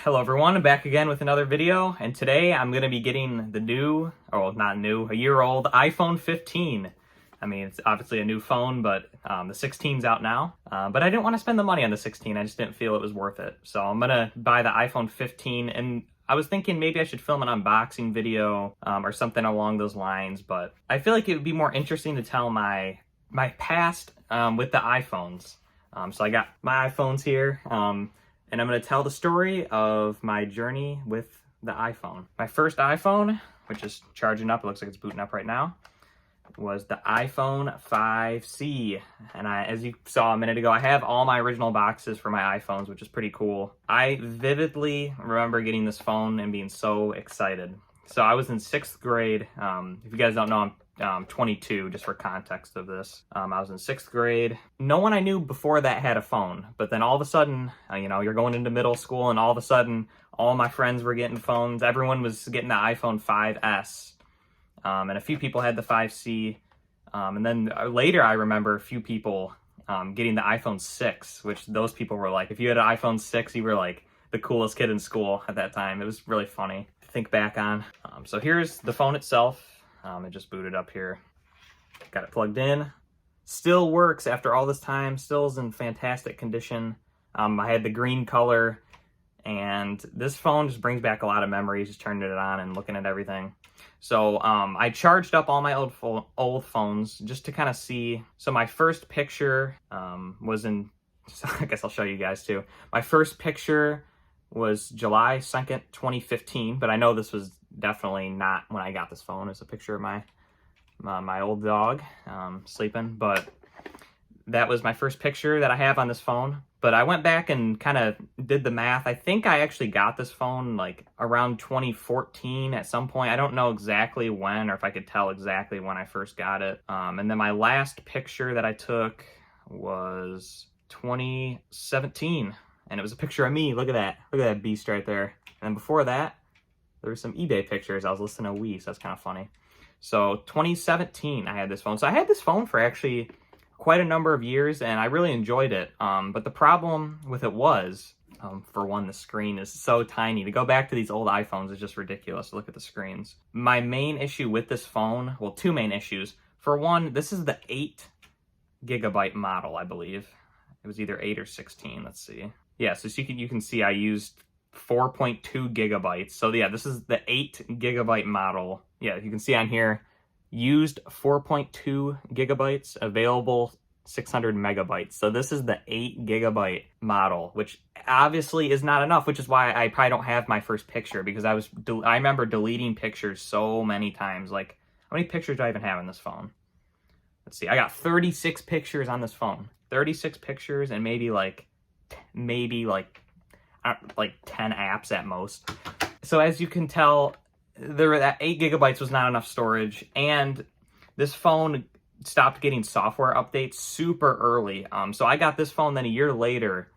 Hello everyone, I'm back again with another video, and today I'm going to be getting the new, or not new, a year-old iPhone 15. I mean, it's obviously a new phone, but the 16's out now. But I didn't want to spend the money on the 16, I just didn't feel it was worth it. So I'm going to buy the iPhone 15, and I was thinking maybe I should film an unboxing video or something along those lines, but I feel like it would be more interesting to tell my past with the iPhones. So I got my iPhones here. And I'm going to tell the story of my journey with the iPhone. My first iPhone, which is charging up, it looks like it's booting up right now, was the iPhone 5C. And as you saw a minute ago, I have all my original boxes for my iPhones, which is pretty cool. I vividly remember getting this phone and being so excited. So I was in 6th grade. If you guys don't know, I'm 22, just for context of this. I was in 6th grade. No one I knew before that had a phone, but then all of a sudden, you're going into middle school, and all of a sudden, all my friends were getting phones. Everyone was getting the iPhone 5S, and a few people had the 5C. And then later, I remember a few people getting the iPhone 6, which those people were like, if you had an iPhone 6, you were like the coolest kid in school at that time. It was really funny to think back on. So here's the phone itself. It just booted up here. Got it plugged in. Still works after all this time. Still is in fantastic condition. I had the green color, and this phone just brings back a lot of memories, just turning it on and looking at everything. So I charged up all my old phones just to kind of see. So my first picture was in, I guess I'll show you guys too. My first picture was July 2nd, 2015, but I know this was definitely not when I got this phone. It's a picture of my old dog sleeping, but that was my first picture that I have on this phone. But I went back and kind of did the math. I think I actually got this phone like around 2014 at some point. I don't know exactly when, or if I could tell exactly when I first got it. And then my last picture that I took was 2017. And it was a picture of me. Look at that. Look at that beast right there. And before that, there were some eBay pictures. I was listening to Wii, so that's kind of funny. So 2017, I had this phone. So I had this phone for actually quite a number of years, and I really enjoyed it. But the problem with it was, for one, the screen is so tiny. To go back to these old iPhones is just ridiculous. Look at the screens. My main issue with this phone, well, two main issues. For one, this is the 8 gigabyte model, I believe. It was either 8 or 16. Let's see. Yeah, so you can see I used 4.2 gigabytes. So yeah, this is the 8 gigabyte model. Yeah, you can see on here, used 4.2 gigabytes, available 600 megabytes. So this is the 8 gigabyte model, which obviously is not enough, which is why I probably don't have my first picture, because I remember deleting pictures so many times. Like, how many pictures do I even have on this phone? Let's see, I got 36 pictures on this phone. 36 pictures and maybe like 10 apps at most. So as you can tell, that 8 gigabytes was not enough storage, and this phone stopped getting software updates super early. So I got this phone, then a year later,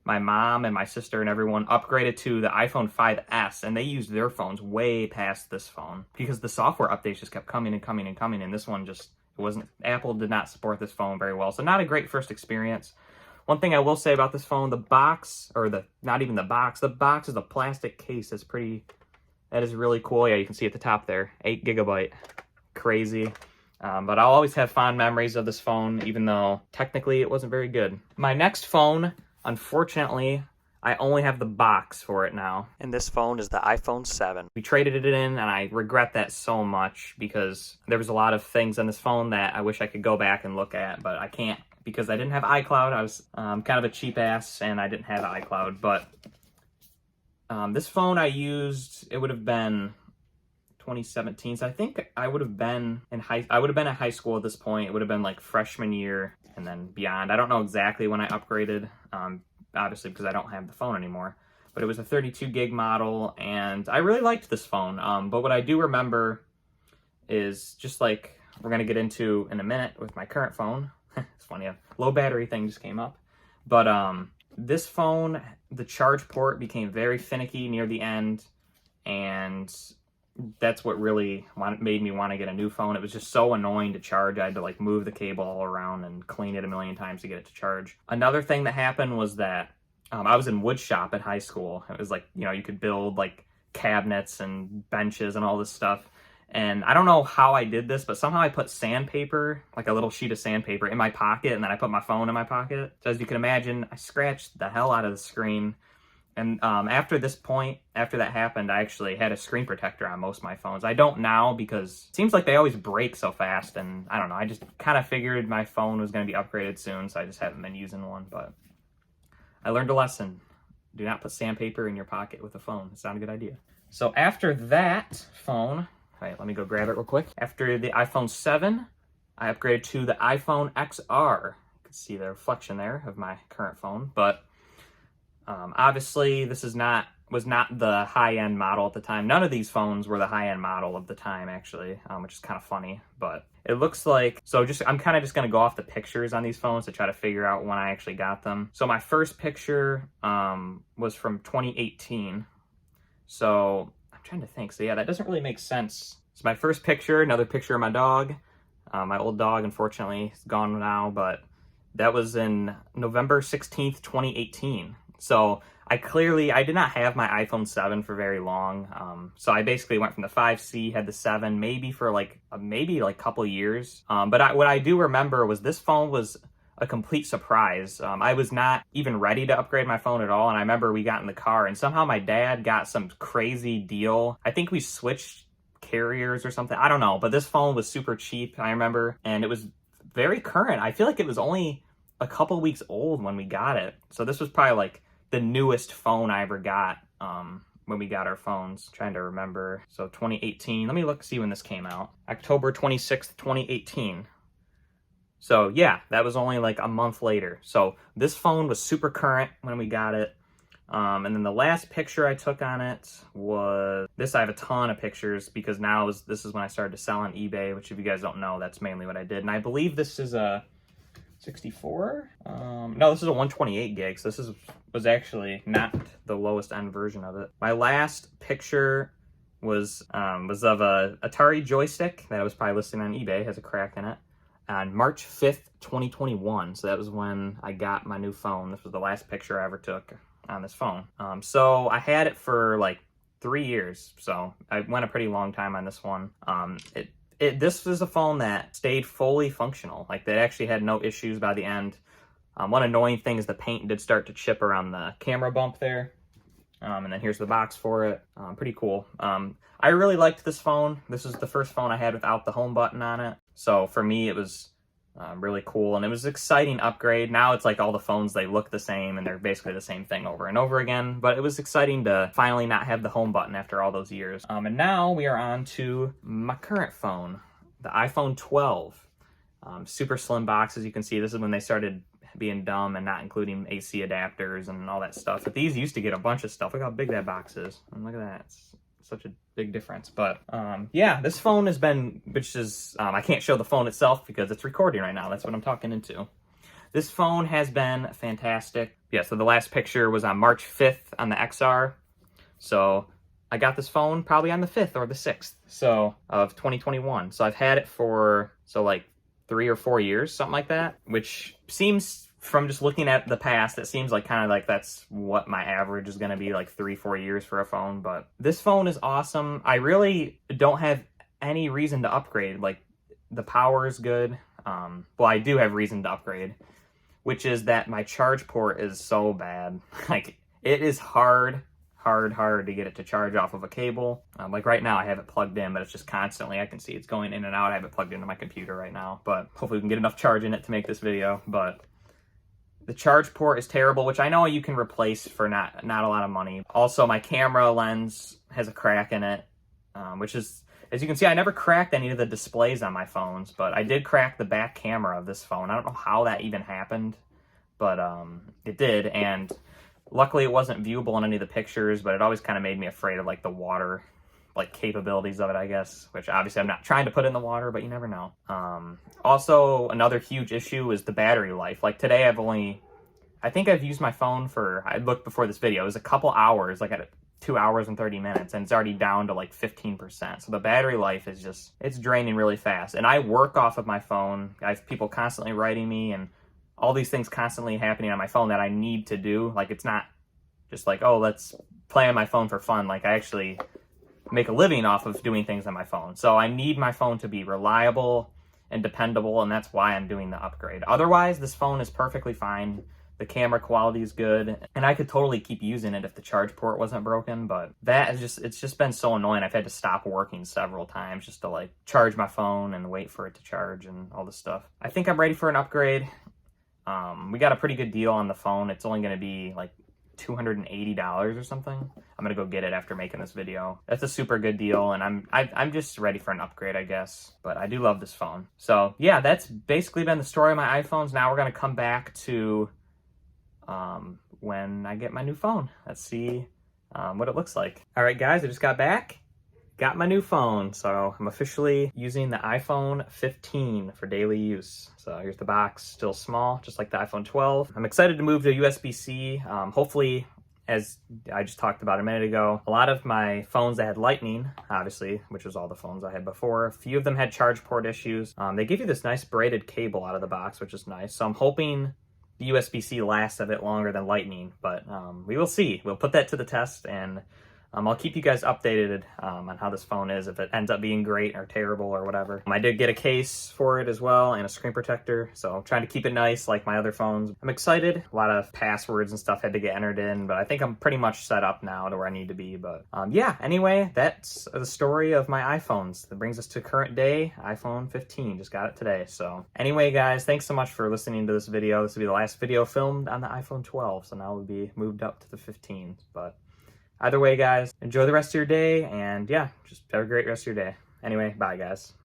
my mom and my sister and everyone upgraded to the iPhone 5S, and they used their phones way past this phone because the software updates just kept coming and coming and coming, and this one just wasn't. Apple did not support this phone very well, so not a great first experience. One thing I will say about this phone, the box, or not even the box is a plastic case. That is really cool. Yeah, you can see at the top there, 8 gigabyte, crazy. But I'll always have fond memories of this phone, even though technically it wasn't very good. My next phone, unfortunately, I only have the box for it now. And this phone is the iPhone 7. We traded it in, and I regret that so much because there was a lot of things on this phone that I wish I could go back and look at, but I can't because I didn't have iCloud. I was kind of a cheap ass, and I didn't have iCloud. But this phone I used, it would have been 2017. So I think I would have been at high school at this point. It would have been like freshman year and then beyond. I don't know exactly when I upgraded, obviously because I don't have the phone anymore. But it was a 32 gig model, and I really liked this phone. But what I do remember is, just like we're going to get into in a minute with my current phone. It's funny, a low battery thing just came up. But this phone, the charge port became very finicky near the end, and that's what really made me want to get a new phone. It was just so annoying to charge. I had to move the cable all around and clean it a million times to get it to charge. Another thing that happened was that I was in wood shop in high school. It was like, you know, you could build like cabinets and benches and all this stuff. And I don't know how I did this, but somehow I put sandpaper, like a little sheet of sandpaper, in my pocket, and then I put my phone in my pocket. So as you can imagine, I scratched the hell out of the screen. And after that happened, I actually had a screen protector on most of my phones. I don't now because it seems like they always break so fast, and I don't know. I just kind of figured my phone was going to be upgraded soon, so I just haven't been using one. But I learned a lesson. Do not put sandpaper in your pocket with a phone. It's not a good idea. So after that phone, all right, let me go grab it real quick. After the iPhone 7, I upgraded to the iPhone XR. You can see the reflection there of my current phone, but obviously this was not the high-end model at the time. None of these phones were the high-end model of the time, actually, which is kind of funny. But it looks like, so I'm kind of just going to go off the pictures on these phones to try to figure out when I actually got them. So my first picture was from 2018. So I'm trying to think. So yeah, that doesn't really make sense. So my first picture, another picture of my dog. My old dog, unfortunately, is gone now, but that was in November 16th, 2018. So I did not have my iPhone 7 for very long. So I basically went from the 5C, had the 7, maybe for like a couple years. But what I do remember was this phone was a complete surprise. I was not even ready to upgrade my phone at all. And I remember we got in the car and somehow my dad got some crazy deal. I think we switched carriers or something. I don't know, but this phone was super cheap, I remember. And it was very current. I feel like it was only a couple weeks old when we got it. So this was probably like the newest phone I ever got when we got our phones. Trying to remember. So 2018. Let me see when this came out. October 26th, 2018. So yeah, that was only like a month later. So this phone was super current when we got it. And then the last picture I took on it was this. I have a ton of pictures because this is when I started to sell on eBay, which if you guys don't know, that's mainly what I did. And I believe this is a 64? No, this is a 128 gig, so this was actually not the lowest end version of it. My last picture was of a Atari joystick that I was probably listing on eBay, has a crack in it, on March 5th, 2021. So that was when I got my new phone. This was the last picture I ever took on this phone. So I had it for like 3 years, so I went a pretty long time on this one. This was a phone that stayed fully functional. Like, they actually had no issues by the end. One annoying thing is the paint did start to chip around the camera bump there. And then here's the box for it. Pretty cool. I really liked this phone. This is the first phone I had without the home button on it. So for me, it was really cool, and it was an exciting upgrade. Now it's like all the phones, they look the same and they're basically the same thing over and over again, but it was exciting to finally not have the home button after all those years. And now we are on to my current phone, the iPhone 12. Super slim box, as you can see. This is when they started being dumb and not including AC adapters and all that stuff. But these used to get a bunch of stuff. Look how big that box is. And look at that. It's such a big difference. But yeah, this phone has been, which is, I can't show the phone itself because it's recording right now. That's what I'm talking into. This phone has been fantastic. Yeah, so the last picture was on March 5th on the XR. So I got this phone probably on the 5th or the 6th of 2021. So I've had it for like 3 or 4 years, something like that, which seems, from just looking at the past, it seems like kind of like that's what my average is going to be, like 3-4 years for a phone. But this phone is awesome. I really don't have any reason to upgrade. Like, the power is good. Well, I do have reason to upgrade, which is that my charge port is so bad. Like, it is hard to get it to charge off of a cable. Like right now I have it plugged in, but it's just constantly, I can see it's going in and out. I have it plugged into my computer right now, but hopefully we can get enough charge in it to make this video. But the charge port is terrible, which I know you can replace for not a lot of money. Also, my camera lens has a crack in it, which is, as you can see, I never cracked any of the displays on my phones, but I did crack the back camera of this phone. I don't know how that even happened, but it did. And luckily it wasn't viewable in any of the pictures, but it always kind of made me afraid of like the water, like capabilities of it, I guess, which obviously I'm not trying to put in the water, but you never know. Also, another huge issue is the battery life. Like today I think I've used my phone for, I looked before this video, it was a couple hours, like at 2 hours and 30 minutes, and it's already down to like 15%. So the battery life is just, it's draining really fast. And I work off of my phone. I have people constantly writing me and all these things constantly happening on my phone that I need to do. Like, it's not just like, oh, let's play on my phone for fun. Like, I actually make a living off of doing things on my phone. So I need my phone to be reliable and dependable, and that's why I'm doing the upgrade. Otherwise, this phone is perfectly fine. The camera quality is good, and I could totally keep using it if the charge port wasn't broken, but it's just been so annoying. I've had to stop working several times just to like charge my phone and wait for it to charge and all this stuff. I think I'm ready for an upgrade. We got a pretty good deal on the phone. It's only going to be like $280 or something. I'm gonna go get it after making this video. That's a super good deal, and I'm just ready for an upgrade, I guess. But I do love this phone. So yeah, that's basically been the story of my iPhones. Now we're gonna come back to when I get my new phone. Let's see what it looks like. All right, guys, I just got back. Got my new phone, so I'm officially using the iPhone 15 for daily use. So here's the box, still small, just like the iPhone 12. I'm excited to move to USB-C. Hopefully, as I just talked about a minute ago, a lot of my phones that had Lightning, obviously, which was all the phones I had before, a few of them had charge port issues. They give you this nice braided cable out of the box, which is nice. So I'm hoping the USB-C lasts a bit longer than Lightning, but we will see. We'll put that to the test, and I'll keep you guys updated on how this phone is, if it ends up being great or terrible or whatever. I did get a case for it as well and a screen protector, so I'm trying to keep it nice like my other phones. I'm excited. A lot of passwords and stuff had to get entered in, but I think I'm pretty much set up now to where I need to be. But yeah, anyway, that's the story of my iPhones. That brings us to current day, iPhone 15. Just got it today. So anyway, guys, thanks so much for listening to this video. This will be the last video filmed on the iPhone 12, so now we'll be moved up to the 15. But either way, guys, enjoy the rest of your day, and yeah, just have a great rest of your day. Anyway, bye, guys.